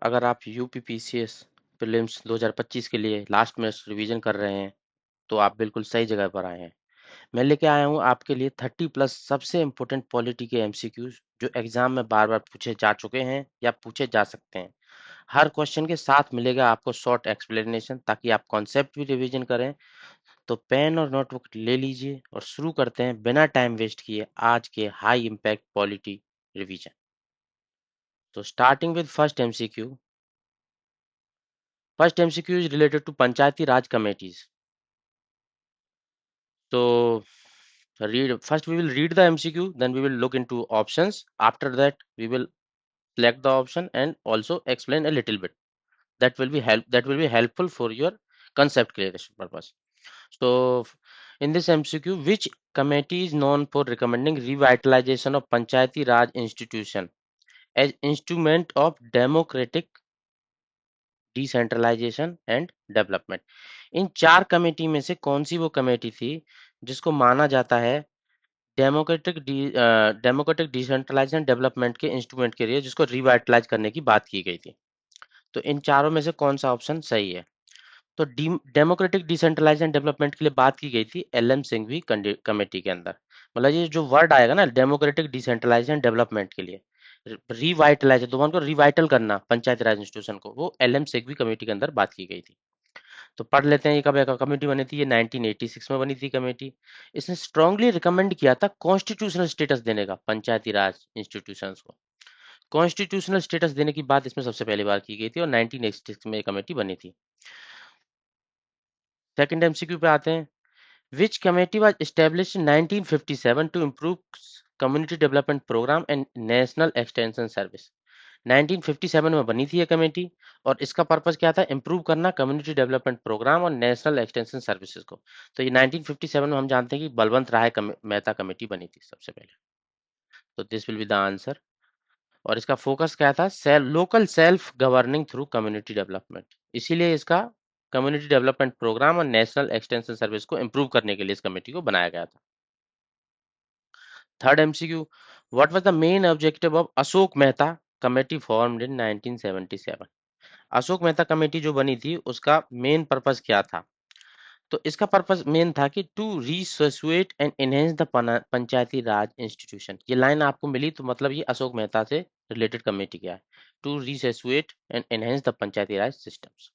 अगर आप UPPCS prelims 2025 के लिए लास्ट मिनट रिवीजन कर रहे हैं तो आप बिल्कुल सही जगह पर आए हैं। मैं लेके आया हूँ आपके लिए 30 प्लस सबसे इम्पोर्टेंट पॉलिटी के एमसीक्यूज जो एग्जाम में बार बार पूछे जा चुके हैं या पूछे जा सकते हैं। हर क्वेश्चन के साथ मिलेगा आपको शॉर्ट एक्सप्लेनेशन ताकि आप कॉन्सेप्ट भी रिवीजन करें। तो पेन और नोटबुक ले लीजिए और शुरू करते हैं बिना टाइम वेस्ट किए आज के हाई इम्पैक्ट पॉलिटी रिवीजन। तो starting with first MCQ. First MCQ is related to Panchayati Raj committees. So first we will read the MCQ, then we will look into options. After that, we will select the option and also explain a little bit. That will be helpful for your concept clarification purpose. So in this MCQ, which committee is known for recommending revitalization of Panchayati Raj institution as instrument of democratic decentralization and development? इन चार committee में से कौन सी वो committee थी जिसको माना जाता है डेमोक्रेटिक डिसेंट्रलाइजेशन डेवलपमेंट के इंस्ट्रूमेंट के लिए, जिसको रिवाइटलाइज करने की बात की गई थी? तो इन चारों में से कौन सा ऑप्शन सही है? तो डेमोक्रेटिक डिसेंट्रलाइजेशन डेवलपमेंट के लिए बात की गई थी एलएम सिंघवी कमेटी के अंदर। मतलब ये जो वर्ड आएगा ना डेमोक्रेटिक डिसेंट्रलाइजेशन डेवलपमेंट के लिए, रिवाइटलाइज दोबारा को रिवाइटल करना पंचायती राज इंस्टीट्यूशन को, वो एलएम सिंघवी कमेटी के अंदर बात की गई थी। तो पढ़ लेते हैं ये कब कमेटी बनी थी। ये 1986 में बनी थी कमेटी। इसने स्ट्रांगली रिकमेंड किया था कॉन्स्टिट्यूशनल स्टेटस देने का पंचायती राज इंस्टीट्यूशंस को। कॉन्स्टिट्यूशनल स्टेटस देने की बात इसमें सबसे पहली बार की गई थी और 1986 में ये कमेटी बनी थी। सेकंड एमसीक्यू पे आते हैं। Which committee was established in 1957 to improve community development program and national extension service? 1957 में बनी थी ये कमेटी और इसका पर्पस क्या था? इम्प्रूव करना कम्युनिटी डेवलपमेंट प्रोग्राम और नेशनल एक्सटेंशन सर्विसेज को। तो ये 1957 में हम जानते हैं कि बलवंत राय मेहता कमेटी बनी थी सबसे पहले। तो this will be the answer. और इसका फोकस क्या था? Local self governing through community development. इसीलिए इसका कम्युनिटी डेवलपमेंट प्रोग्राम और नेशनल एक्सटेंशन सर्विस को इम्प्रूव करने के लिए इस कमेटी को बनाया गया था। Third MCQ, what was the main objective of Ashok Mehta committee formed in 1977? Ashok Mehta committee जो बनी थी उसका मेन पर्पस क्या था? तो इसका पर्पस मेन था कि to resuscitate and enhance the panchayati raj institution. ये लाइन आपको मिली तो मतलब ये अशोक मेहता से रिलेटेड कमेटी क्या है? To resuscitate and enhance the panchayati raj systems.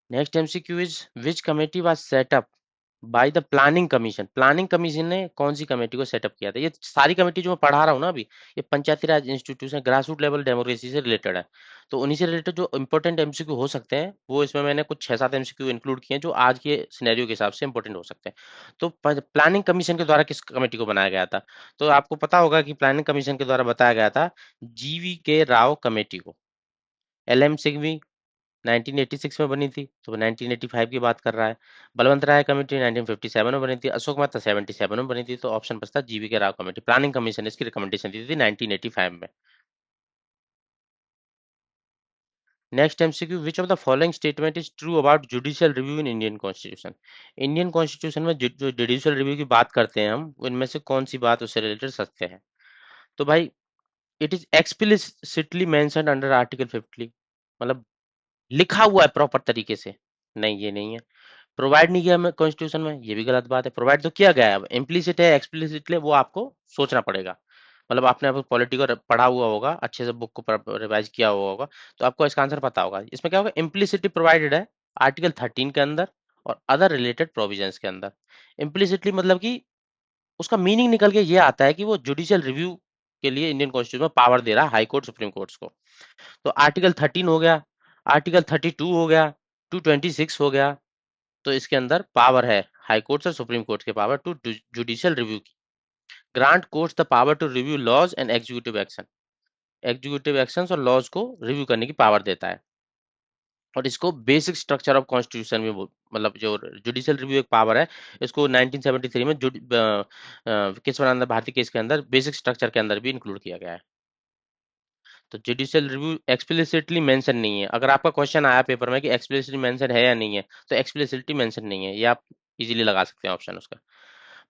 Next MCQ is which committee was set up by the planning commission? Planning commission ने कौन सी कमेटी को सेटअप किया था? ये सारी कमेटी जो मैं पढ़ा रहा हूँ ना अभी, ये panchayati raj institution grass root level democracy से रिलेटेड है। तो उन्हीं से रिलेटेड जो इंपॉर्टेंट एमसीक्यू हो सकते हैं वो इसमें मैंने कुछ 6-7 एमसीक्यू इंक्लूड किए हैं जो आज के सिनेरियो के हिसाब से इंपॉर्टेंट हो सकते हैं। तो प्लानिंग कमीशन के द्वारा किस कमेटी को बनाया गया था? तो आपको पता होगा कि प्लानिंग कमीशन के द्वारा बताया गया था जीवी के राव कमेटी को। एलएम सिंघवी 1986 में बनी थी तो 1985 की बात कर रहा है। बलवंत राय कमेटी 1957 में बनी थी। अशोक मेहता 77 में बनी थी। तो ऑप्शन बचता जीवी के राव कमेटी। प्लानिंग कमीशन इसकी रिकमेंडेशन दी थी 1985 में। Next MCQ, which of the following statement is true about judicial review in Indian constitution? Indian constitution में जो जुडिशियल रिव्यू की बात करते हैं हम, उनमें से कौन सी बात उससे रिलेटेड सत्य है? तो भाई it is explicitly mentioned under article 50। मतलब लिखा हुआ है प्रॉपर तरीके से। नहीं, ये नहीं है। प्रोवाइड नहीं किया कॉन्स्टिट्यूशन में, ये भी गलत बात है। प्रोवाइड तो किया गया है, अब इम्प्लीसिट है एक्सप्लिसिटली वो आपको सोचना पड़ेगा। मतलब आपने अब पॉलिटी को पढ़ा हुआ होगा अच्छे से, बुक को रिवाइज किया हुआ होगा, तो आपको इसका आंसर पता होगा। इसमें क्या होगा? इम्प्लीसिटली प्रोवाइडेड है आर्टिकल 13 के अंदर और अदर रिलेटेड प्रोविजंस के अंदर। इम्प्लीसिटली मतलब कि उसका मीनिंग निकल के ये आता है कि वो जुडिशियल रिव्यू के लिए इंडियन कॉन्स्टिट्यूशन में पावर दे रहा है हाई कोर्ट सुप्रीम कोर्ट्स को। तो आर्टिकल 13 हो गया, आर्टिकल 32 हो गया, 226 हो गया। तो इसके अंदर पावर है हाई कोर्ट और सुप्रीम कोर्ट के पावर टू जुडिशियल रिव्यू की। Grant courts the power to review laws and executive action. Executive actions और लॉज को रिव्यू करने की पावर देता है। और इसको बेसिक स्ट्रक्चर ऑफ कॉन्स्टिट्यूशन में मतलब जो जुडिशियल रिव्यू एक पावर है, इसको 1973 में केशवानंद भारती केस के अंदर बेसिक स्ट्रक्चर के अंदर भी इंक्लूड किया गया है। तो जुडिशियल रिव्यू एक्सप्लिसिटली मेंशन नहीं है। अगर आपका क्वेश्चन आया पेपर में कि एक्सप्लिसिटली मेंशन है या नहीं है, तो एक्सप्लिसिटली मेंशन नहीं है, ये आप इजीली लगा सकते हैं ऑप्शन उसका।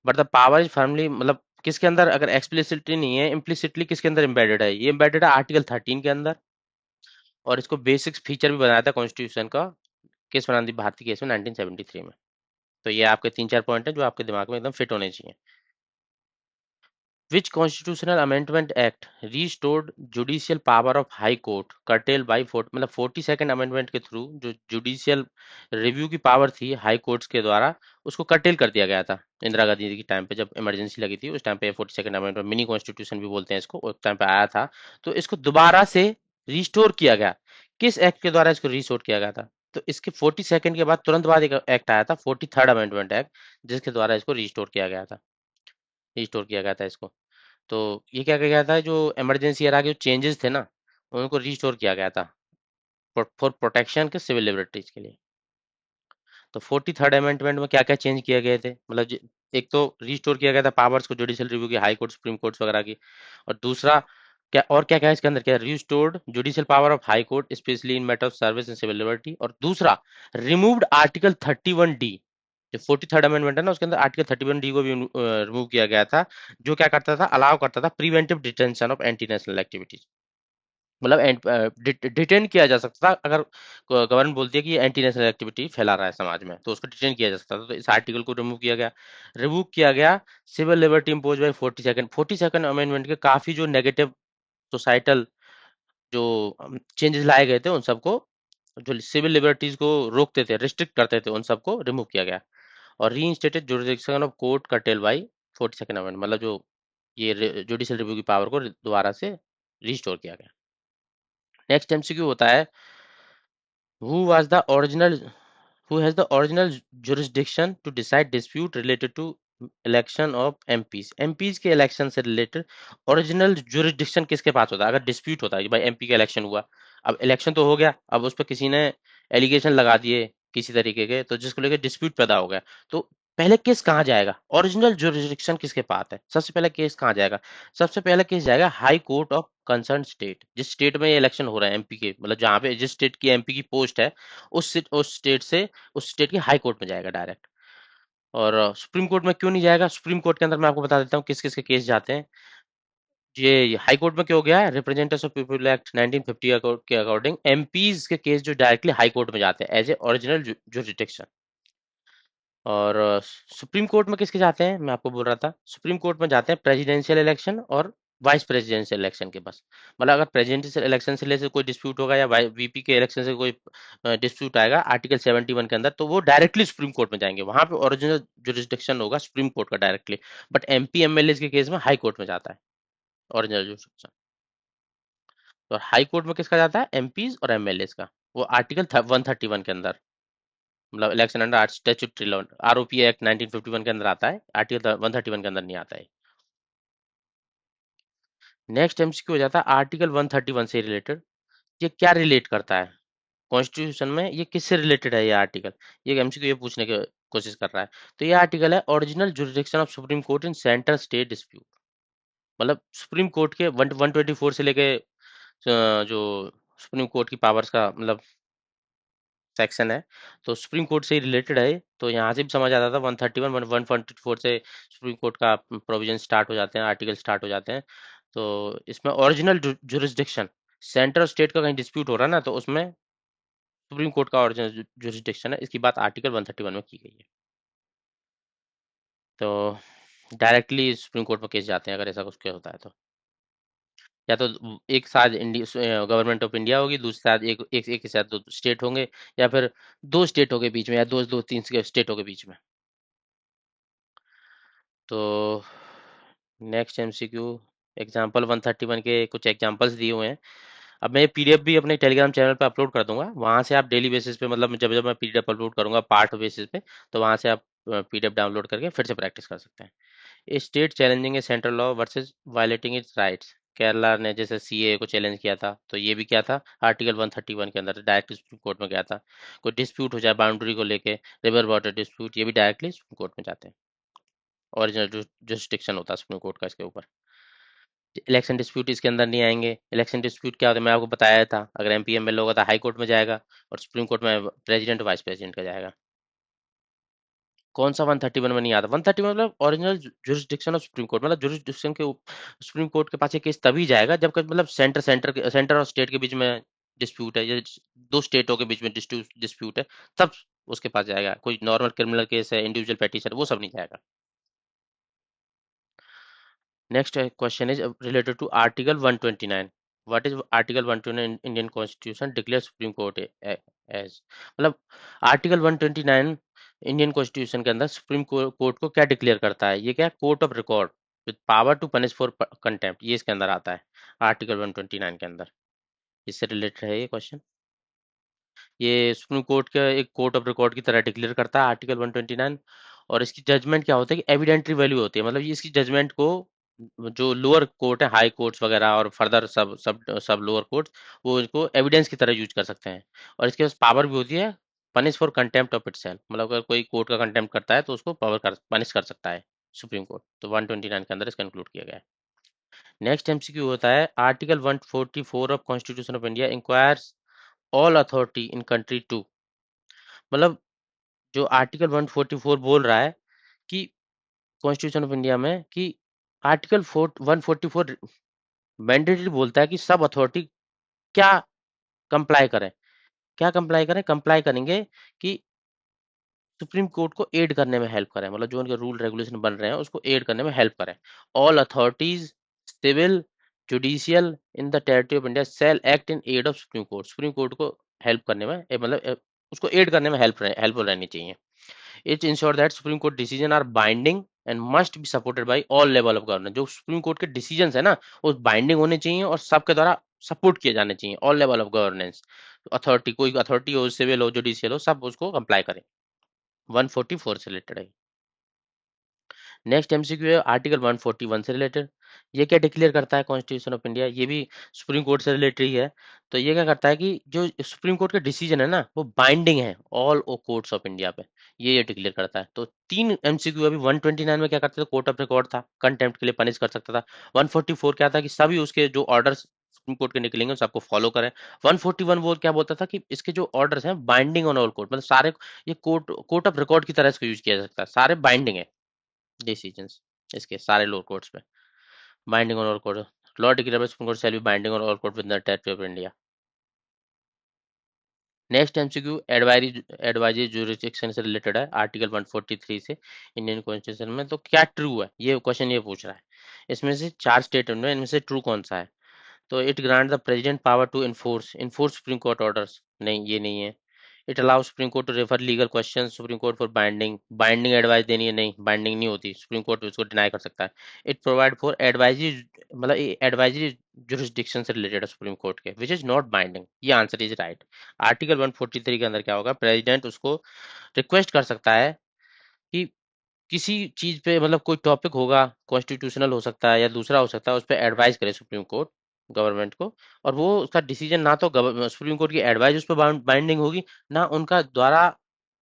But the power is firmly, मतलब किसके अंदर, अगर एक्सप्लिसिटली नहीं है, इम्प्लिसिटली किसके अंदर एम्बेडेड है, ये एम्बेडेड है आर्टिकल 13 के अंदर। और इसको बेसिक फीचर भी बनाया था कॉन्स्टिट्यूशन का केस फर्नांडी भारती केस में 1973 में। तो ये आपके 3-4 पॉइंट है जो आपके दिमाग में एकदम फिट होने चाहिए। Which constitutional amendment act restored judicial power of high court curtailed by मतलब 42nd अमेंडमेंट के थ्रू जो जुडिशियल रिव्यू की पावर थी हाई कोर्ट्स के द्वारा, उसको कर्टेल कर दिया गया था इंदिरा गांधी के टाइम पे, जब इमरजेंसी लगी थी उस टाइम पे 42nd अमेंडमेंट, मिनी कॉन्स्टिट्यूशन भी बोलते हैं इसको, उस टाइम पे आया था। तो इसको दोबारा से रिस्टोर किया गया। किस एक्ट के द्वारा इसको रिस्टोर किया गया था? तो इसके 42nd के बाद तुरंत बाद एक एक्ट आया था, 43rd अमेंडमेंट एक्ट, जिसके द्वारा इसको रिस्टोर किया गया था, रिस्टोर किया गया था इसको। तो ये क्या किया गया था, जो इमरजेंसी एरा के जो चेंजेस थे ना, उनको रिस्टोर किया गया था फॉर प्रोटेक्शन के सिविल लिबर्टीज के लिए। तो 43rd अमेंडमेंट में क्या क्या चेंज किए गए थे, मतलब एक तो रिस्टोर किया गया था पावर्स को जुडिशियल रिव्यू की, हाई कोर्ट सुप्रीम कोर्ट्स वगैरह की। और दूसरा क्या, और क्या क्या है इसके अंदर, क्या restored judicial power of high court specially in matter of service and civil liberty. और दूसरा, रिमूव्ड आर्टिकल 31D, जो 43rd अमेंडमेंट है ना, उसके अंदर आर्टिकल 31D को भी रिमूव किया गया था, जो क्या करता था, अलाउ करता था preventive detention of anti national activities. मतलब डिटेन किया जा सकता था, अगर गवर्नमेंट बोलती है कि एंटी नेशनल एक्टिविटी फैला रहा है समाज में, तो उसको डिटेन किया जा सकता था। तो इस आर्टिकल को रिमूव किया गया। Civil liberty impose by 42nd amendment के काफी जो नेगेटिव सोसाइटल जो चेंजेस लाए गए थे, उन सबको, जो सिविल लिबर्टीज को रोकते थे, रिस्ट्रिक्ट करते थे, उन सबको रिमूव किया गया। और reinstated jurisdiction of court curtailed by 42nd amendment, मतलब जो ये जुडिशियल रिव्यू की पावर को दोबारा से रिस्टोर किया गया। नेक्स्ट एमसीक्यू होता है, who was the original who has the original jurisdiction to decide dispute related to election of MPs के इलेक्शन से रिलेटेड ओरिजिनल जुरिस्डिक्शन किसके पास होता है? अगर डिस्प्यूट होता है कि भाई एमपी का इलेक्शन हुआ, अब इलेक्शन तो हो गया, अब उस पर किसी ने एलिगेशन लगा दिए किसी तरीके के, तो जिसको लेकर डिस्प्यूट पैदा हो गया, तो पहले केस कहाँ जाएगा? ओरिजिनल जुरिस्डिक्शन किसके पास है? सबसे पहले केस कहाँ जाएगा? सबसे पहले केस जाएगा high court of concern state, जिस स्टेट में ये इलेक्शन हो रहा है एमपी के, मतलब जहाँ पे जिस स्टेट की एमपी की पोस्ट है, उस स्टेट से उस स्टेट की हाई कोर्ट में जाएगा डायरेक्ट। और सुप्रीम कोर्ट में क्यों नहीं जाएगा? सुप्रीम कोर्ट के अंदर मैं आपको बता देता हूँ किस किस के केस जाते हैं। ये हाई कोर्ट में क्यों हो गया है, रिप्रेजेंटेटिव्स ऑफ पीपल एक्ट 1950 के अकॉर्डिंग एमपीज के केस जो डायरेक्टली हाई कोर्ट में जाते हैं एज ए ओरिजिनल जुरिस्डिक्शन। और सुप्रीम कोर्ट में किसके जाते हैं, मैं आपको बोल रहा था, सुप्रीम कोर्ट में जाते हैं प्रेसिडेंशियल इलेक्शन और वाइस प्रेसिडेंशियल इलेक्शन के बस। मतलब अगर प्रेसिडेंशियल इलेक्शन से लेकर कोई डिस्प्यूट होगा या वीपी के इलेक्शन से कोई डिस्प्यूट आएगा आर्टिकल 71 के अंदर, तो वो डायरेक्टली सुप्रीम कोर्ट में जाएंगे, वहां पे ओरिजिनल जुरिस्डिक्शन होगा सुप्रीम कोर्ट का डायरेक्टली। बट एमपी एमएलए के केस में हाई कोर्ट में जाता है ओरिजिनल जुरिस्डिक्शन। तो हाई कोर्ट में किसका जाता है? एमपीज और एमएलए का, वो आर्टिकल 131 के अंदर, मतलब election under statutory law, ROP act 1951 के अंदर आता है, आर्टिकल 131 के अंदर नहीं आता है। नेक्स्ट एमसीक्यू हो जाता है आर्टिकल 131 से रिलेटेड। ये क्या रिलेट करता है कॉन्स्टिट्यूशन में, ये किससे रिलेटेड है ये आर्टिकल? ये एमसीक्यू ये पूछने की कोशिश कर रहा है। तो ये आर्टिकल है original jurisdiction of supreme court in centre state dispute. मतलब सुप्रीम कोर्ट के 124 से लेके जो सुप्रीम कोर्ट की पावर्स का मतलब सेक्शन है, तो सुप्रीम कोर्ट से ही रिलेटेड है। तो यहाँ से भी समझ आता था 131 144 से सुप्रीम कोर्ट का प्रोविजन स्टार्ट हो जाते हैं, आर्टिकल स्टार्ट हो जाते हैं। तो इसमें ओरिजिनल जुरिस्डिक्शन, सेंट्रल स्टेट का कहीं डिस्प्यूट हो रहा है ना, तो उसमें सुप्रीम कोर्ट का ओरिजिनल जुरिस्डिक्शन है, इसकी बात आर्टिकल 131 में की गई है। तो डायरेक्टली सुप्रीम कोर्ट में केस जाते हैं अगर ऐसा कुछ केस होता है तो। या तो एक साथ इंडिया गवर्नमेंट ऑफ इंडिया होगी, दूसरे साथ एक एक एक के साथ दो स्टेट होंगे, या फिर दो स्टेटों के बीच में, या दो दो तीन स्टेटों के बीच में। तो नेक्स्ट एमसीक्यू, एग्जाम्पल 131 के कुछ एग्जाम्पल्स दिए हुए हैं। अब मैं पीडीएफ भी अपने टेलीग्राम चैनल पे अपलोड कर दूंगा, वहां से आप डेली बेसिस पे, मतलब जब जब मैं पीडीएफ अपलोड करूंगा पार्ट बेसिस पे, तो वहां से आप पीडीएफ डाउनलोड करके फिर से प्रैक्टिस कर सकते हैं। State challenging A central law versus violating it's rights. Kerala ने जैसे सीए को चैलेंज किया था, तो ये भी क्या था, आर्टिकल 131 के अंदर डायरेक्टली सुप्रीम कोर्ट में गया था। कोई डिस्प्यूट हो जाए बाउंड्री को लेके, रिवर वाटर डिस्प्यूट, ये भी डायरेक्टली सुप्रीम कोर्ट में जाते हैं। ओरिजिनल जुरिस्डिक्शन होता है सुप्रीम कोर्ट का इसके ऊपर। इलेक्शन डिस्प्यूट इसके अंदर नहीं आएंगे। इलेक्शन डिस्प्यूट क्या होता है, मैं आपको बताया था, अगर एमपी एमएलए होगा तो हाई कोर्ट में जाएगा, और सुप्रीम कोर्ट में प्रेसिडेंट वाइस प्रेसिडेंट का जाएगा। कौन सा 131 में नहीं आता? 131 मतलब original jurisdiction of supreme court, मतलब जुरिस्डिक्शन के सुप्रीम कोर्ट के पास ये केस तभी जाएगा जब मतलब सेंटर और स्टेट के बीच में डिस्प्यूट है, या दो स्टेटों के बीच में डिस्प्यूट है, तब उसके पास जाएगा। कोई नॉर्मल क्रिमिनल केस है, इंडिविजुअल पेटिशन, वो सब नहीं जाएगा। Next question is related to Article 129. What is Article 129 in Indian Constitution declares Supreme Court as? मतलब आर्टिकल 129 इंडियन कॉन्स्टिट्यूशन के अंदर सुप्रीम कोर्ट को क्या डिक्लेयर करता है? ये क्या है? Court of record with power to punish for contempt, ये इसके अंदर आता है आर्टिकल 129 के अंदर। इससे रिलेटेड है ये क्वेश्चन। ये सुप्रीम कोर्ट का एक कोर्ट ऑफ रिकॉर्ड की तरह डिक्लेयर करता है आर्टिकल 129। और इसकी जजमेंट क्या होता है कि एविडेंटरी वैल्यू होती है, मतलब ये इसकी जजमेंट को जो लोअर कोर्ट है, हाई कोर्ट्स वगैरह और फर्दर सब सब सब लोअर कोर्ट्स, वो इसको एविडेंस की तरह यूज कर सकते हैं। और इसके पास पावर भी होती है punish for contempt of itself, मतलब अगर कोई कोर्ट का कंटेम्प्ट करता है तो उसको पावर कर पनिश कर सकता है सुप्रीम कोर्ट। तो 129 के अंदर इसका इंक्लूड किया गया है। नेक्स्ट एमसीक्यू होता है article 144 of constitution of India inquires all authority in country to, मतलब जो आर्टिकल 144 बोल रहा है कि कॉन्स्टिट्यूशन ऑफ इंडिया में कि आर्टिकल 144 मैंडेटरी बोलता है कि सब अथॉरिटी क्या कंप्लाई करें, क्या कंप्लाई करें, कंप्लाई करेंगे कि सुप्रीम कोर्ट को एड करने में हेल्प करें, मतलब जो उनके रूल रेगुलेशन बन रहे हैं उसको एड करने में हेल्प करें। All authorities civil judicial in the territory of India shall act in aid of supreme court, supreme court को हेल्प करने में उसको एड करने में हेल्पफुल रहनी चाहिए। It ensure that Supreme Court decision are binding and must be supported by all level of government। जो supreme court के डिसीजंस है ना, वो बाइंडिंग होने चाहिए और सबके द्वारा सपोर्ट किए जाने चाहिए, all level of governance. Authority, कोई अथॉरिटी हो, सिविल हो, जुडिशियल हो, सब उसको कंप्लाई करें। 144 से रिलेटेड है। नेक्स्ट एमसीक्यू है आर्टिकल 141 से रिलेटेड। ये क्या डिक्लेयर करता है कॉन्स्टिट्यूशन ऑफ इंडिया? ये भी सुप्रीम कोर्ट से रिलेटेड ही है। तो ये क्या करता है कि जो सुप्रीम कोर्ट का डिसीजन है ना, वो बाइंडिंग है ऑल कोर्ट्स ऑफ इंडिया पे, ये डिक्लेयर करता है। तो तीन एमसीक्यू अभी 129 में क्या करते थे? कोर्ट ऑफ रिकॉर्ड था, कंटेम्प्ट के लिए पनिश कर सकता था। 144 क्या था कि सभी उसके जो ऑर्डर्स सुप्रीम कोर्ट के निकलेंगे सबको फॉलो करें। 141 वो क्या बोलता था कि इसके जो ऑर्डर्स हैं बाइंडिंग ऑन ऑल कोर्ट, मतलब सारे ये कोर्ट ऑफ रिकॉर्ड की तरह इसको यूज किया जा सकता है, सारे बाइंडिंग है डिसीजंस इसके सारे लोअर कोर्ट्स पे। Binding on all court law declare by supreme court shall be binding on all court with the territory of India. Next MCQ advisory jurisdiction से रिलेटेड है आर्टिकल 143 से इंडियन कॉन्स्टिट्यूशन में। तो क्या true है ये question, ये पूछ रहा है। इसमें से चार स्टेटमेंट में इनमें से ट्रू कौन सा है? तो it grant the president power to enforce supreme court orders, नहीं ये नहीं है। It allow supreme court to refer legal question supreme court for binding advice देनी है, नहीं बाइंडिंग नहीं होती, सुप्रीम कोर्ट उसको डिनाई कर सकता है। इट प्रोवाइड फॉर एडवाइजरी, मतलब एडवाइजरी जुरिस्डिक्शन से रिलेटेड है सुप्रीम कोर्ट के, विच इज नॉट बाइंडिंग। ये आंसर इज राइट। आर्टिकल 143 के अंदर क्या होगा, प्रेसिडेंट उसको रिक्वेस्ट कर सकता है कि किसी चीज पे, मतलब कोई टॉपिक होगा, कॉन्स्टिट्यूशनल हो सकता है या दूसरा हो सकता है, उस पर एडवाइस करे सुप्रीम कोर्ट गवर्नमेंट को। और वो उसका डिसीजन ना तो सुप्रीम कोर्ट की एडवाइस उस पर बाइंडिंग होगी, ना उनका द्वारा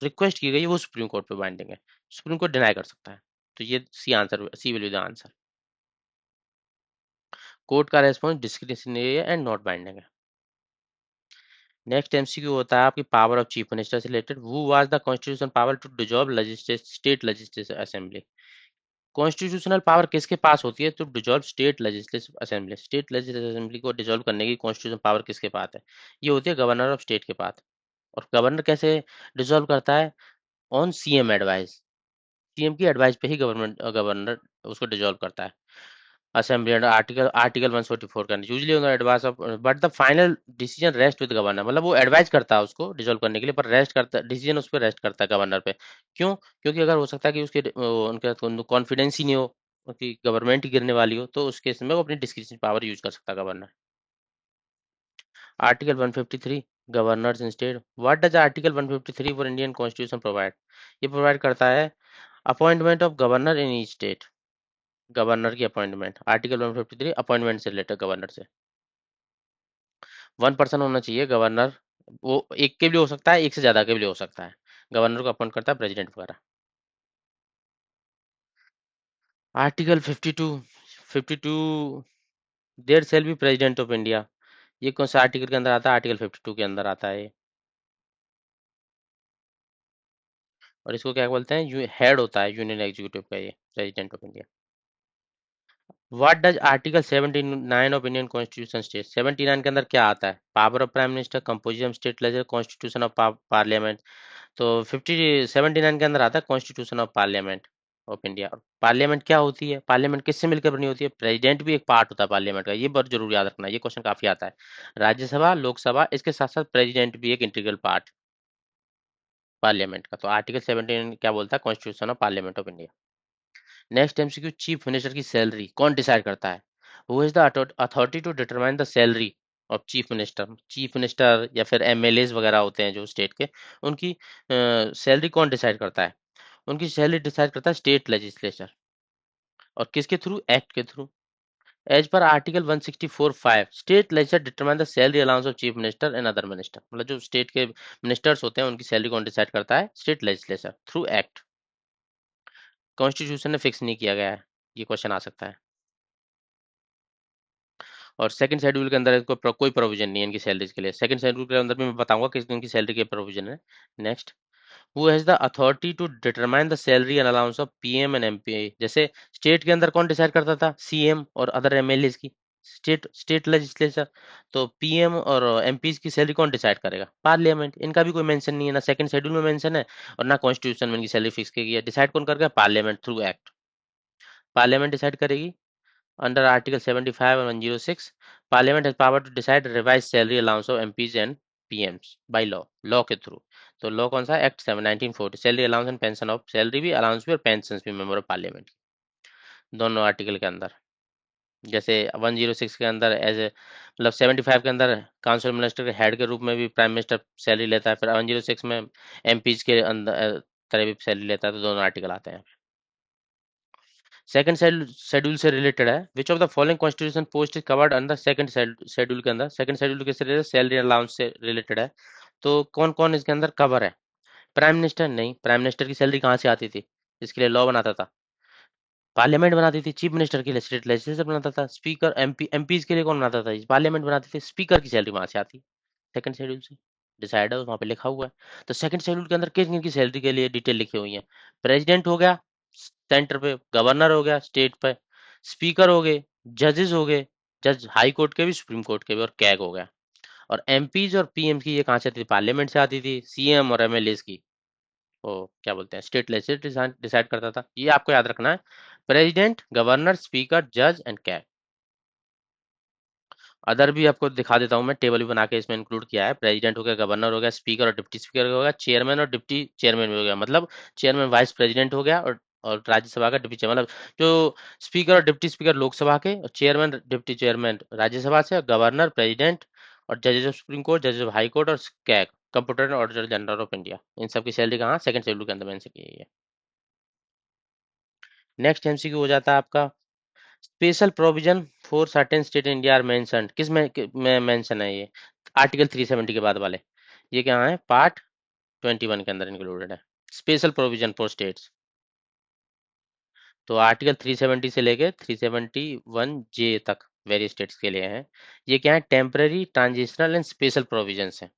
रिक्वेस्ट की गई वो सुप्रीम कोर्ट पे बाइंडिंग है, सुप्रीम कोर्ट डिनाई कर सकता है। तो ये C will be the answer. Court का response discretionary and not binding है। नेक्स्ट एमसीक्यू होता है आपकी पावर ऑफ चीफ मिनिस्टर से related. Who was the constitution power to dissolve state legislative assembly? Constitutional power किसके पास होती है to dissolve state legislative assembly? State legislative assembly को डिसॉल्व करने की कॉन्स्टिट्यूशनल पावर किसके पास है? ये होती है गवर्नर ऑफ स्टेट के पास। और गवर्नर कैसे डिसॉल्व करता है? ऑन सीएम एडवाइस, सीएम की एडवाइस पे ही गवर्नर उसको डिसॉल्व करता है। असेंबली अंडर आर्टिकल 144 का usually on the advice of, but the final decision rest with governor, मतलब वो एडवाइस करता है उसको डिसॉल्व करने के लिए, पर रेस्ट करता डिसीजन उस पर रेस्ट करता है गवर्नर पे। क्यों? क्योंकि अगर हो सकता है कि उसके उनके कॉन्फिडेंस ही नहीं हो कि गवर्नमेंट ही गिरने वाली हो, तो उस केस में वो अपनी डिस्क्रिप्शन पावर यूज कर सकता है governor. Article 153 governors in state. What does article 153 for Indian constitution provide? ये प्रोवाइड करता है appointment of governor in each state, governor की अपॉइंटमेंट। आर्टिकल 153 अपॉइंटमेंट से रिलेटेड, गवर्नर से। 1 पर्सन होना चाहिए गवर्नर, वो एक के भी हो सकता है, एक से ज्यादा के भी हो सकता है। गवर्नर को अपॉइंट करता है प्रेसिडेंट वगैरह। Article 52 there shall be president of India. ये कौन सा आर्टिकल के अंदर आता है? आर्टिकल 52 के अंदर आता है ये। और इसको क्या बोलते हैं, हेड होता है यूनियन एग्जीक्यूटिव का, ये president of India. What does article 79 of Indian constitution state, 79 के अंदर क्या आता है, power of prime minister, composition state ledger, constitution of parliament. तो 79 के अंदर आता है constitution of parliament of India. और पार्लियामेंट क्या होती है, पार्लियामेंट किससे मिलकर बनी होती है, प्रेसिडेंट भी एक पार्ट होता है पार्लियामेंट का, ये बहुत जरूर याद रखना, ये क्वेश्चन काफी आता है। राज्यसभा, लोकसभा, इसके साथ साथ प्रेसिडेंट भी एक इंटीग्रल पार्ट पार्लियामेंट का। तो आर्टिकल 79 क्या बोलता है, constitution of parliament of India. Next MCQ, chief minister की सैलरी कौन डिसाइड करता है, who is the authority to determine the salary of chief minister. Chief minister या फिर एमएलएज वगैरह होते हैं जो स्टेट के, उनकी सैलरी कौन डिसाइड करता है, उनकी सैलरी डिसाइड करता है स्टेट लेजिस्लेचर। और किसके थ्रू, एक्ट के through. As per article 164(5) state legislature determine the salary allowance of chief minister and other minister. मतलब जो स्टेट के मिनिस्टर्स होते हैं उनकी सैलरी कौन डिसाइड करता है, state legislature through act. Constitution ने फिक्स नहीं किया गया है, ये क्वेश्चन आ सकता है। और सेकंड शेड्यूल के अंदर इनको कोई प्रोविजन नहीं है इनकी सैलरीज के लिए, सेकंड शेड्यूल के अंदर भी मैं बताऊंगा किस दिन की सैलरी के प्रोविजन है। Next, who has the authority to determine the salary and allowance of PM and MP. जैसे स्टेट के अंदर कौन डिसाइड करता था, सीएम और अदर एमएलएज की, स्टेट लेजिस्लेचर। तो पीएम और एमपीज की सैलरी कौन डिसाइड करेगा, पार्लियामेंट। इनका भी कोई मेंशन नहीं है, ना सेकंड शेड्यूल में मेंशन है और ना कॉन्स्टिट्यूशन में इनकी सैलरी फिक्स की गई है। डिसाइड कौन करेगा, parliament through act, parliament decide करेगी। Under Article 75 and 106, Parliament has power to decide revised salary allowance of MPs and PMs by law, law के थ्रू। तो लॉ कौन सा, act 7 1940, salary allowance and pension of, salary भी, allowance भी और pension भी member of parliament, दोनों article के अंदर। जैसे 106 के अंदर एज ए, मतलब 75 के अंदर काउंसिल मिनिस्टर के हेड के रूप में भी प्राइम मिनिस्टर सैलरी लेता है, फिर 106 में एमपीज के अंदर तरह भी सैलरी लेता है, तो दोनों आर्टिकल आते हैं। सेकंड शेड्यूल से रिलेटेड है, which of the following constitution post is covered under second schedule के अंदर। सेकंड शेड्यूल किससे रिलेटेड, सैलरी अलाउंस से रिलेटेड है। तो कौन कौन इसके अंदर कवर है, प्राइम मिनिस्टर नहीं, प्राइम मिनिस्टर की सैलरी कहाँ से आती थी, इसके लिए लॉ बनाता था, पार्लियामेंट बनाती थी। चीफ मिनिस्टर के लिए स्टेट लेजिस्लेचर बनाता था, स्पीकर एमपीज के लिए कौन बनाता था, पार्लियामेंट बनाती थी। स्पीकर की सैलरी वहां से आती, सेकंड शेड्यूल से डिसाइड है, वहां पे लिखा हुआ है। तो सेकंड शेड्यूल के अंदर किन किन की सैलरी के लिए डिटेल लिखी हुई है, प्रेसिडेंट हो गया सेंटर पे, गवर्नर हो गया स्टेट पे, स्पीकर हो गए, जजेस हो गए, जज हाई कोर्ट के भी, सुप्रीम कोर्ट के भी, और कैग हो गया। और एमपीज और पीएम की ये कहाँ से आती थी, पार्लियामेंट से आती थी। सीएम और एमएलए की वो क्या बोलते हैं, स्टेट लेजिस्लेचर डिसाइड करता था। ये आपको याद रखना है, प्रेसिडेंट, गवर्नर, स्पीकर, जज एंड कैग। अदर भी आपको दिखा देता हूँ, मैं टेबल भी बना के इसमें इंक्लूड किया है। प्रेसिडेंट हो गया, गवर्नर हो गया, स्पीकर और डिप्टी स्पीकर हो गया, चेयरमैन और डिप्टी चेयरमैन भी हो गया। मतलब चेयरमैन वाइस प्रेसिडेंट हो गया, और राज्यसभा का डिप्टी चेयरमैन, मतलब जो स्पीकर और डिप्टी स्पीकर लोकसभा के, और चेयरमैन डिप्टी चेयरमैन राज्यसभा से, गवर्नर, प्रेसिडेंट और जजेस ऑफ सुप्रीम कोर्ट, जजेस ऑफ हाई कोर्ट और CAG, computer and auditor general of India, इन सब की सैलरी कहाँ, सेकंड शेड्यूल के अंदर मेंशन की गई है। नेक्स्ट एमसीक्यू हो जाता है आपका, special provision for certain state India are mentioned, किस में मेंशन है ये, आर्टिकल 370 के बाद वाले, ये क्या है, पार्ट 21 के अंदर इंक्लूडेड है, स्पेशल प्रोविजन फॉर स्टेट्स। तो आर्टिकल 370 से लेके 371 जे तक वेरियस स्टेट्स के लिए है। ये क्या है, temporary, transitional and special provisions है।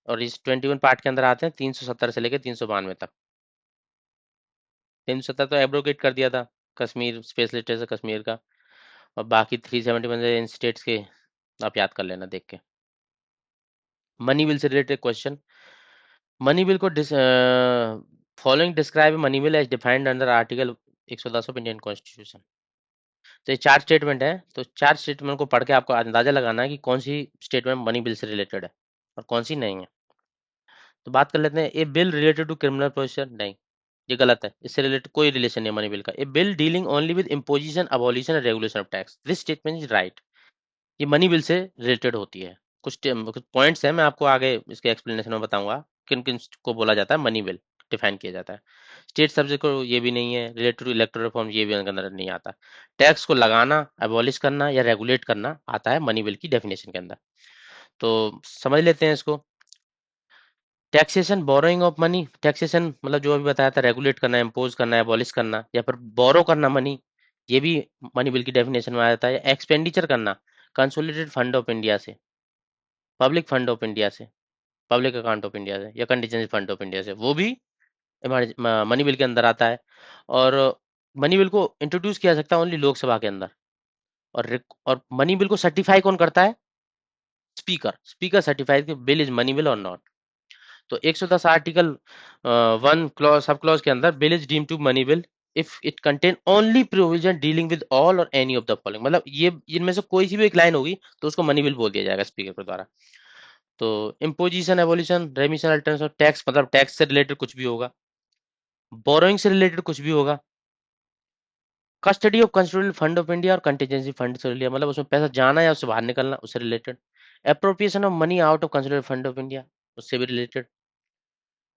और इस 21 पार्ट के अंदर आते हैं 370 से लेके 392 तक। 370 तो एब्रोगेट कर दिया था, कश्मीर स्पेशल स्टेट है कश्मीर का। और बाकी 371 इन स्टेट्स के आप याद कर लेना देख के। मनी बिल से रिलेटेड क्वेश्चन, मनी बिल को following describe money bill as defined under article 110 of Indian constitution. तो ये चार स्टेटमेंट है, तो चार स्टेटमेंट को पढ़ के आपको अंदाजा लगाना है कि कौन सी स्टेटमेंट मनी बिल से रिलेटेड है और कौन सी नहीं है। तो बात कर लेते हैं, a bill related to criminal procedure, नहीं, ये गलत है, इससे रिलेटेड कोई रिलेशन नहीं है मनी बिल का। A bill dealing only with imposition, abolition and regulation of tax, this statement is right, ये मनी बिल से रिलेटेड होती है। कुछ पॉइंट्स हैं, मैं आपको आगे इसके एक्सप्लेनेशन में बताऊंगा किन किन को बोला जाता है मनी बिल, डिफाइन किया जाता है। स्टेट सब्जेक्ट को ये भी नहीं है, रिलेटेड टू इलेक्टोरल रिफॉर्म ये भी उनके अंदर नहीं आता। टैक्स को लगाना, एबॉलिश करना या रेगुलेट करना आता है मनी बिल की डेफिनेशन के अंदर। तो समझ लेते हैं इसको। Taxation, borrowing of money, taxation मतलब जो अभी बताया था, रेगुलेट करना, इम्पोज करना, एबॉलिश करना या फिर बोरो करना मनी, ये भी मनी बिल की डेफिनेशन में आ जाता है। एक्सपेंडिचर करना, कंसोलिडेटेड फंड ऑफ इंडिया से, पब्लिक फंड ऑफ इंडिया से, पब्लिक अकाउंट ऑफ इंडिया से या कंटीजेंसी फंड ऑफ इंडिया से, वो भी मनी बिल के अंदर आता है। और मनी बिल को इंट्रोड्यूस किया जा सकता है ओनली लोकसभा के अंदर। और मनी बिल को सर्टिफाई कौन करता है? स्पीकर। स्पीकर सर्टिफाइड कि बिल इज मनी बिल और नॉट। तो 110 आर्टिकल 1 क्लॉज सब क्लॉज के अंदर bill is deem to money bill if it contain only provision dealing with all और एनी ऑफ द फॉलोइंग, मतलब ये इनमें से कोई सी भी एक लाइन होगी तो उसको मनी बिल बोल दिया जाएगा स्पीकर के द्वारा। तो इम्पोजिशन, एबोलिशन, रेमिशन, अल्टरनेशन, टैक्स मतलब टैक्स से रिलेटेड कुछ भी होगा, बोरोइंग से रिलेटेड कुछ भी होगा, custody of constituent fund of India और कंटीजेंसी फंड से रिलेटेड, मतलब उसमें पैसा जाना या उससे बाहर निकलना उससे related, appropriation of money out of constituent fund of India उससे भी रिलेटेड,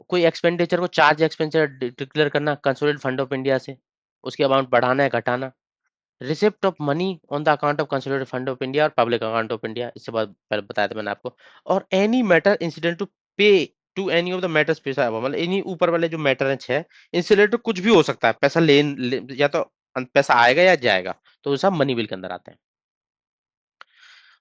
कोई एक्सपेंडिचर को चार्ज एक्सपेंडिचर डिक्लेयर करना कंसोलिडेटेड फंड ऑफ इंडिया से, उसकी अमाउंट बढ़ाना है घटाना, receipt of money on the account of consolidated fund of India और पब्लिक अकाउंट ऑफ इंडिया, इससे बाद पहले बताया था मैंने आपको। और any matter incident to pay to any of the matters पेशा, मतलब इन्हीं ऊपर वाले जो मैटर हैं 6, इनसे रिलेटेड कुछ भी हो सकता है, पैसा या तो पैसा आएगा या जाएगा, तो वो सब मनी बिल के अंदर आते हैं।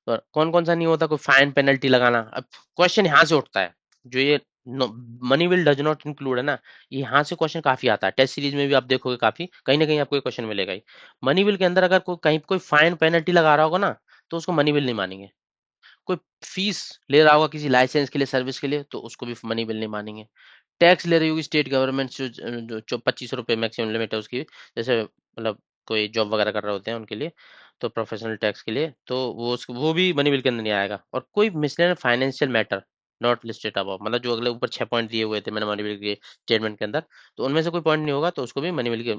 और कौन कौन सा नहीं होता? कोई फाइन पेनल्टी लगाना। अब क्वेश्चन यहाँ से उठता है, जो ये money bill does not include है ना, यहाँ से क्वेश्चन काफी आता है, टेस्ट सीरीज में भी आप देखोगे काफी कहीं ना कहीं आपको क्वेश्चन मिलेगा ही। मनी बिल के अंदर अगर कहीं कोई फाइन पेनल्टी लगा रहा होगा ना, तो उसको मनी बिल नहीं मानेंगे। कोई फीस ले रहा होगा किसी लाइसेंस के लिए, सर्विस के लिए, तो उसको भी मनी बिल नहीं मानेंगे। टैक्स ले रही होगी स्टेट गवर्नमेंट जो 25 रुपए मैक्सिमम लिमिट है उसकी, जैसे मतलब कोई जॉब वगैरह कर रहे होते हैं उनके लिए, तो प्रोफेशनल टैक्स के लिए, तो वो भी मनी बिल के अंदर नहीं आएगा। और कोई miscellaneous financial matter not listed above, मतलब जो अगले ऊपर 6 पॉइंट दिए हुए थे मैंने मनी बिल के स्टेटमेंट के अंदर, तो उनमें से कोई पॉइंट नहीं होगा तो उसको भी मनी बिल के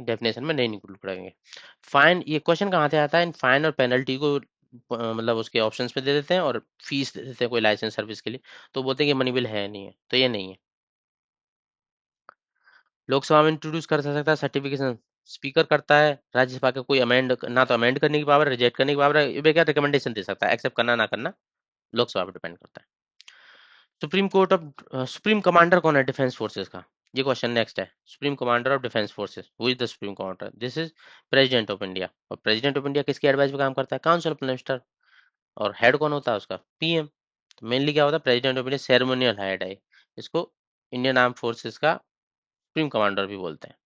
डेफिनेशन में नहीं इंक्लूड करेंगे। फाइन, ये क्वेश्चन कहाँ से आता है? इन फाइन और पेनल्टी को मतलब उसके ऑप्शंस पे दे देते हैं और फीस दे देते हैं कोई लाइसेंस सर्विस के लिए, तो बोलते हैं कि मनी बिल है नहीं है, तो ये नहीं है। लोकसभा में इंट्रोड्यूस कर सकता है सर्टिफिकेशन, स्पीकर करता है। राज्यसभा का कोई अमेंड, ना तो अमेंड करने की पावर, रिजेक्ट करने की पावर है, ये क्या रिकमेंडेशन दे सकता है, एक्सेप्ट करना ना करना लोकसभा पर डिपेंड करता है। Supreme court of supreme commander कौन है डिफेंस फोर्सेस का? ये क्वेश्चन नेक्स्ट है। Supreme commander of defence forces, who is the supreme commander? This is president of India. और प्रेसिडेंट ऑफ इंडिया किसकी एडवाइस पे काम करता है? Council of minister. और हेड कौन होता है उसका? पीएम। तो मेनली क्या होता है? President of India ceremonial head है, इसको इंडियन आर्म फोर्सेस का सुप्रीम कमांडर भी बोलते हैं।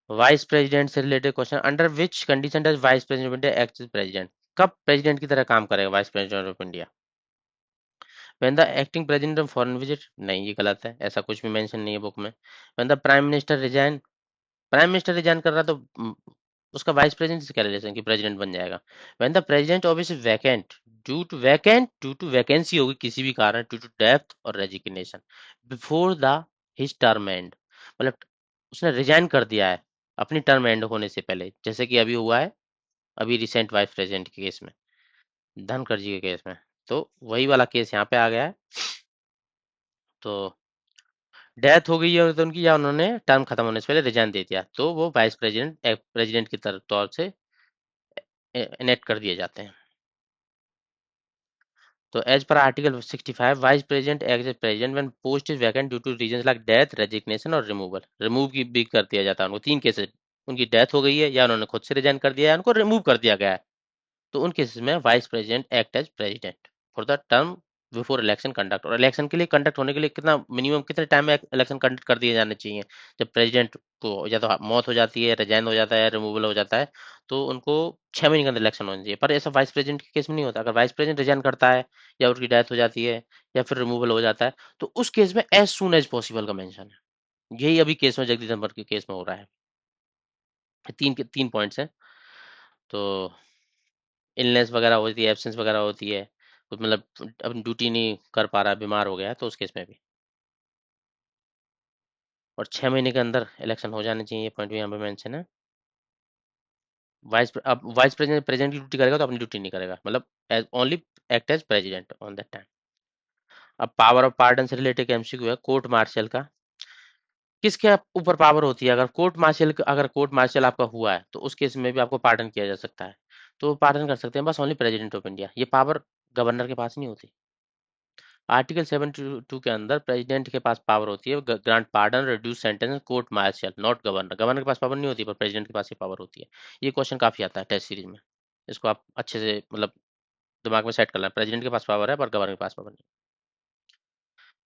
वाइस प्रेसिडेंट से related question, under which condition does vice president of India act as president? कब प्रेसिडेंट की तरह काम करेगा vice president of India? When the acting president on foreign visit? नहीं, ये गलत है, ऐसा कुछ भी मेंशन नहीं है बुक में। When the prime minister resign, prime minister resign कर रहा है तो उसका वाइस प्रेसिडेंट से क्या रिलेशन कि प्रेसिडेंट बन जाएगा? When the president office is vacant due to vacancy होगी किसी भी कारण, ड्यू टू डेथ और resignation, before the his term end, मतलब उसने रिजाइन कर दिया है अपनी टर्म एंड होने से पहले, जैसे कि अभी हुआ है अभी रिसेंट वाइस प्रेसिडेंट के केस में, धनखड़ जी के केस में, तो वही वाला केस यहाँ पे आ गया है। तो डेथ हो गई है तो उनकी, या उन्होंने टर्म खत्म होने से पहले रिजाइन दे दिया, तो वो वाइस प्रेसिडेंट प्रेसिडेंट की तरफ तौर से इनेक्ट कर दिए जाते हैं। तो as per article 65 vice president act as president when post is vacant due to reasons like death, resignation और रिमूवल। रिमूव की भी कर दिया जाता है उनको, 3 केसेस, उनकी डेथ हो गई है या उन्होंने खुद से रिजाइन कर दिया है, उनको रिमूव कर दिया गया है, तो उन केसेस में vice president act as president for the term before election conduct. और इलेक्शन के लिए कंडक्ट होने के लिए कितना मिनिमम कितने टाइम में इलेक्शन कंडक्ट कर दिए जाने चाहिए? जब प्रेसिडेंट को या तो मौत हो जाती है, रिजाइन हो जाता है, रिमूवल हो जाता है, तो उनको 6 महीने के अंदर इलेक्शन होना चाहिए। पर ऐसा वाइस प्रेसिडेंट के केस में नहीं होता। अगर वाइस प्रेसिडेंट रिजाइन करता है या उनकी डेथ हो जाती है या फिर रिमूवल हो जाता है, तो उस केस में एज सून एज पॉसिबल का मेंशन है। यही अभी केस में जगदीश धनखड़ के केस में हो रहा है। तीन पॉइंट्स हैं। तो इलनेस वगैरह होती है, एब्सेंस वगैरह होती है, कुछ मतलब अब ड्यूटी नहीं कर पा रहा, बीमार हो गया है, तो उस केस में भी। और 6 महीने के अंदर इलेक्शन हो जाने चाहिए, ये पॉइंट भी यहाँ पे मेंशन है। अब वाइस प्रेसिडेंट प्रेसिडेंट की ड्यूटी करेगा तो अपनी ड्यूटी नहीं करेगा, मतलब as only act as president on that time. अब पावर ऑफ पार्डन से रिलेटेड एमसीक्यू है, कोर्ट मार्शल का किसके ऊपर पावर होती है? अगर कोर्ट मार्शल आपका हुआ है तो उस केस में भी आपको पार्डन किया जा सकता है, तो पार्डन कर सकते हैं बस ओनली प्रेसिडेंट ऑफ इंडिया, ये पावर गवर्नर के पास नहीं होती। आर्टिकल 72 के अंदर प्रेसिडेंट के पास पावर होती है grant pardon, reduce sentence, court martial, not governor. Governor के पास पावर नहीं होती पर प्रेसिडेंट के पास ही पावर होती है। ये क्वेश्चन काफी आता है टेस्ट सीरीज में, इसको आप अच्छे से मतलब दिमाग में सेट कर लें, प्रेसिडेंट के पास पावर है पर गवर्नर के पास पावर नहीं।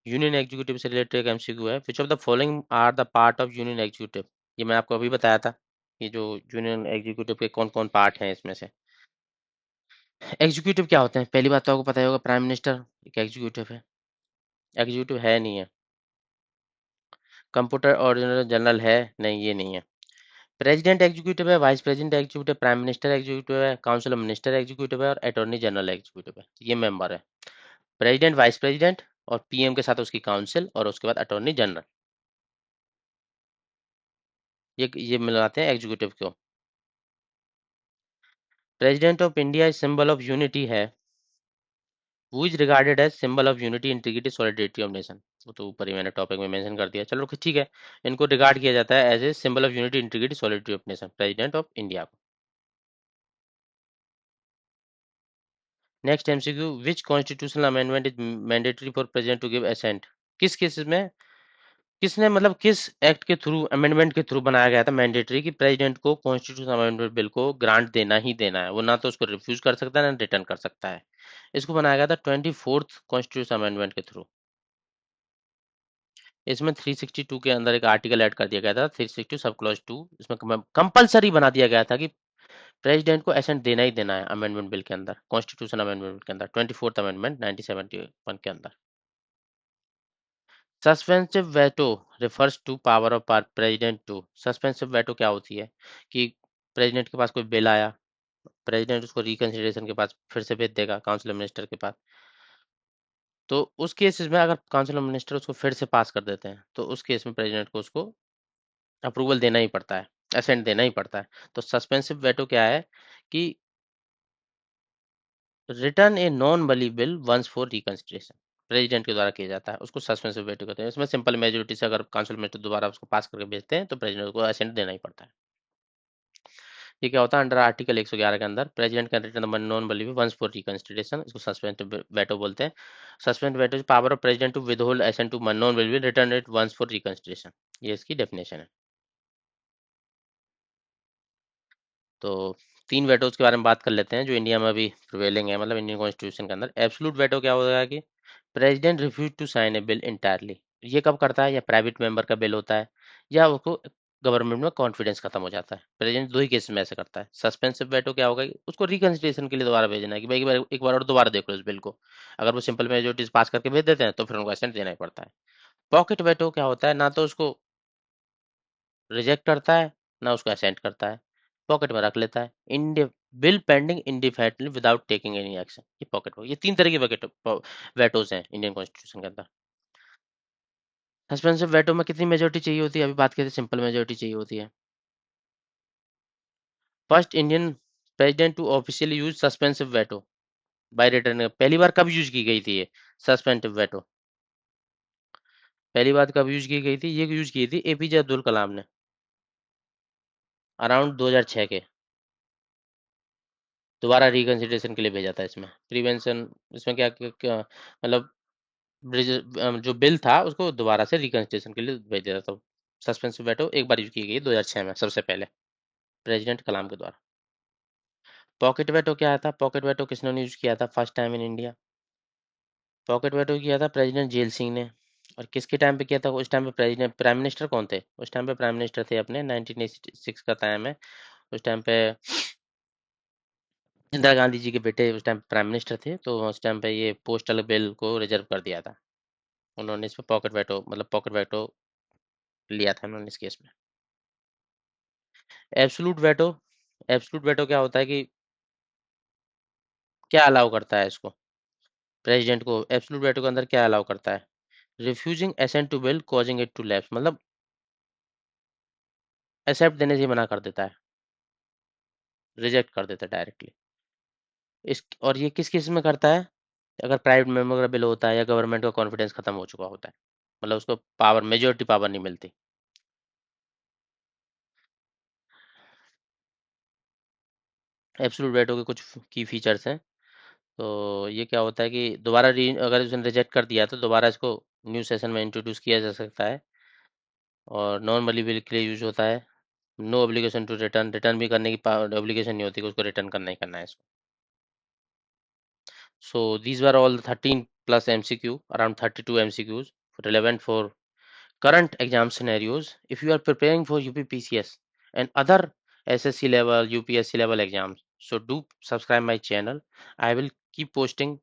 यूनियन एग्जीक्यूटिव से रिलेटेड एक एमसीक्यू है, which of the following are the part of union executive. ये मैं आपको अभी बताया था, ये जो यूनियन एग्जीक्यूटिव के कौन कौन पार्ट हैं इसमें से। एग्जीक्यूटिव क्या होते हैं, पहली बात तो आपको पता ही होगा, प्राइम मिनिस्टर एक एग्जीक्यूटिव है, एग्जीक्यूटिव है नहीं है। कंप्यूटर ऑर्डिनल जनरल है नहीं, ये नहीं है। प्रेसिडेंट एग्जीक्यूटिव है, vice president executive, prime minister executive है, काउंसिल ऑफ मिनिस्टर एग्जीक्यूटिव है और अटॉर्नी जनरल एग्जीक्यूटिव है। ये मेंबर है, प्रेसिडेंट, वाइस प्रेसिडेंट और पीएम के साथ उसकी काउंसिल और उसके बाद अटॉर्नी जनरल। ये मिलाते हैं एग्जीक्यूटिव को। President of India symbol of unity है, वो is regarded as symbol of unity integrity solidity of nation. वो तो ऊपर ही मैंने टॉपिक में मेंशन कर दिया, चलो ठीक है। इनको रिगार्ड किया जाता है as a symbol of unity integrity solidity of nation, president of India को। Next MCQ, which constitutional amendment is mandatory for president to give assent. किस केसेस में, किसने मतलब किस एक्ट के थ्रू, अमेंडमेंट के थ्रू बनाया गया था मैंडेटरी कि प्रेसिडेंट को कॉन्स्टिट्यूशनल अमेंडमेंट बिल को ग्रांट देना ही देना है, वो ना तो उसको रिफ्यूज कर सकता है ना रिटर्न कर सकता है। इसको बनाया गया था 24th कॉन्स्टिट्यूशन अमेंडमेंट के थ्रू। इसमें 362 के अंदर एक आर्टिकल ऐड कर दिया गया था, 362 सब क्लॉज 2, इसमें कंपलसरी बना दिया गया था कि प्रेसिडेंट को एसेंट देना ही देना है अमेंडमेंट बिल के अंदर, कॉन्स्टिट्यूशन अमेंडमेंट बिल के अंदर, 24th अमेंडमेंट 1971 के अंदर। Suspensive veto refers to power of president to, suspensive veto क्या होती है कि प्रेसिडेंट के पास कोई बिल आया, प्रेसिडेंट उसको रिकंसिडरेशन के पास फिर से भेज देगा काउंसिल ऑफ मिनिस्टर के पास। तो उस केसेस में अगर काउंसिल ऑफ मिनिस्टर उसको फिर से पास कर देते हैं तो उस केस में प्रेसिडेंट को उसको अप्रूवल देना ही पड़ता है, असेंट देना ही पड़ता है। तो सस्पेंसिव वेटो क्या है कि return a non valid bill once for reconsideration, president के द्वारा किया जाता है, उसको सस्पेंसिव वेटो कहते हैं। इसमें सिंपल मेजोरिटी से अगर काउंसिल में तो दोबारा उसको पास करके भेजते हैं तो प्रेसिडेंट को असेंट देना ही पड़ता है। ये क्या होता है, अंडर आर्टिकल 111 के अंदर president can return non valid once for reconsideration, इसको सस्पेंसिव वेटो बोलते हैं। Suspensive veto power of president to withhold assent to non valid return it once for reconsideration, ये इसकी डेफिनेशन है। तो तीन वेटोज के बारे में बात कर लेते हैं जो इंडिया में अभी प्रिवेलिंग है, मतलब इंडियन कॉन्स्टिट्यूशन के अंदर। एब्सोल्यूट वेटो क्या होगा कि president refuse to sign a bill entirely, ये कब करता है, या प्राइवेट मेंबर का बिल होता है या उसको गवर्नमेंट में कॉन्फिडेंस खत्म हो जाता है, प्रेसिडेंट दो ही केस में ऐसे करता है। सस्पेंसिव वेटो क्या होगा कि उसको रिकंसिडरेशन के लिए दोबारा भेजना है कि भाई एक बार और दोबारा देख लो इस बिल को, अगर वो सिंपल मेजोरिटी पास करके भेज देते हैं तो फिर उनको असेंट देना ही पड़ता है। पॉकेट वेटो क्या होता है, ना तो उसको रिजेक्ट करता है ना उसको असेंट करता है, पॉकेट में रख लेता है, इंडि bill pending indefinitely without taking any action, ये पॉकेट हो। ये तीन तरह के वेटो वेटोज हैं इंडियन कॉन्स्टिट्यूशन के अंदर। सस्पेंसिव वेटो में कितनी मेजोरिटी चाहिए होती है, अभी बात करते हैं, सिंपल मेजोरिटी चाहिए होती है। First Indian president to officially use suspensive veto by return, पहली बार कब यूज की गई थी ये सस्पेंसिव वेटो, पहली बार कब यूज की गई थी, ये यूज की थी एपीजे अब्दुल कलाम ने अराउंड 2006 के, दोबारा रिकंसिडरेशन के लिए भेजा था। इसमें प्रिवेंशन, इसमें मतलब जो बिल था उसको दोबारा से रिकंसिडरेशन के लिए भेज दिया था। तो सस्पेंसिव वेटो एक बार यूज की गई 2006 में सबसे पहले प्रेसिडेंट कलाम के द्वारा। पॉकेट वेटो क्या था, पॉकेट वेटो किसने यूज किया था first time in India, pocket veto किया था प्रेसिडेंट जेल सिंह ने। और किसके टाइम पे किया था, उस टाइम पे प्रेसिडेंट प्राइम मिनिस्टर कौन थे, उस टाइम पे प्राइम मिनिस्टर थे अपने 1986 का टाइम है, उस टाइम पे इंदिरा गांधी जी के बेटे उस टाइम प्राइम मिनिस्टर थे, तो उस टाइम पे ये पोस्टल बिल को रिजर्व कर दिया था उन्होंने, इसमें पॉकेट वेटो मतलब पॉकेट वेटो लिया था उन्होंने इस केस में। एब्सोलूट वेटो, एब्सोलूट वेटो क्या होता है कि क्या अलाउ करता है इसको, प्रेसिडेंट को एब्सोलूट वेटो के अंदर क्या अलाउ करता है, refusing assent to bill causing it to lapse, मतलब एक्सेप्ट देने से मना कर देता है, रिजेक्ट कर देता है डायरेक्टली। इस और ये किस केस में करता है, अगर प्राइवेट मेंबर का बिल होता है या गवर्नमेंट का कॉन्फिडेंस खत्म हो चुका होता है, मतलब उसको पावर मेजोरिटी पावर नहीं मिलती। एब्सोलूट वेटो के कुछ की फीचर्स हैं। तो ये क्या होता है कि दोबारा अगर उसने रिजेक्ट कर दिया तो दोबारा इसको न्यू सेशन में इंट्रोड्यूस किया जा सकता है, और नॉर्मली बिल के लिए यूज होता है। No obligation to return, return भी करने की ऑब्लिगेशन नहीं होती कि उसको रिटर्न करना ही करना है इसको। So these were all 13 plus MCQ, around 32 MCQs relevant for current exam scenarios. If you are preparing for UPPCS and other SSC level, UPSC level exams, so do subscribe my channel. I will keep posting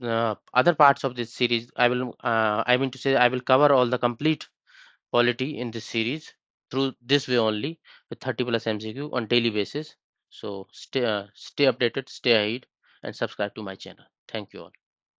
other parts of this series. I mean to say, I will cover all the complete quality in this series through this way only, with 30 plus MCQ on daily basis. So stay updated, stay ahead, and subscribe to my channel. Thank you all.